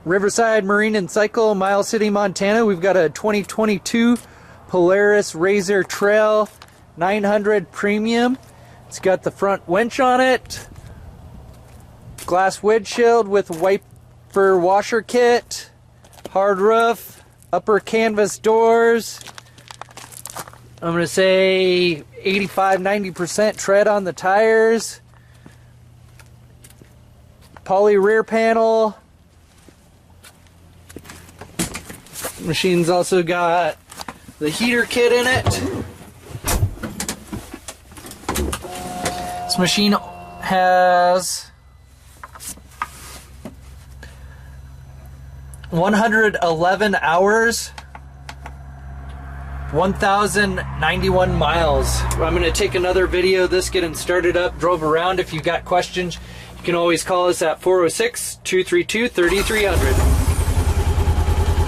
Riverside Marine and Cycle, Miles City, Montana. We've got a 2022 Polaris RZR Trail 900 Premium. It's got the front winch on it, glass windshield with wiper washer kit, hard roof, upper canvas doors. I'm going to say 85-90% tread on the tires. Poly rear panel. Machine's also got the heater kit in it. This machine has 111 hours, 1,091 miles. I'm going to take another video of this getting started up, drove around. If you've got questions, you can always call us at 406-232-3300.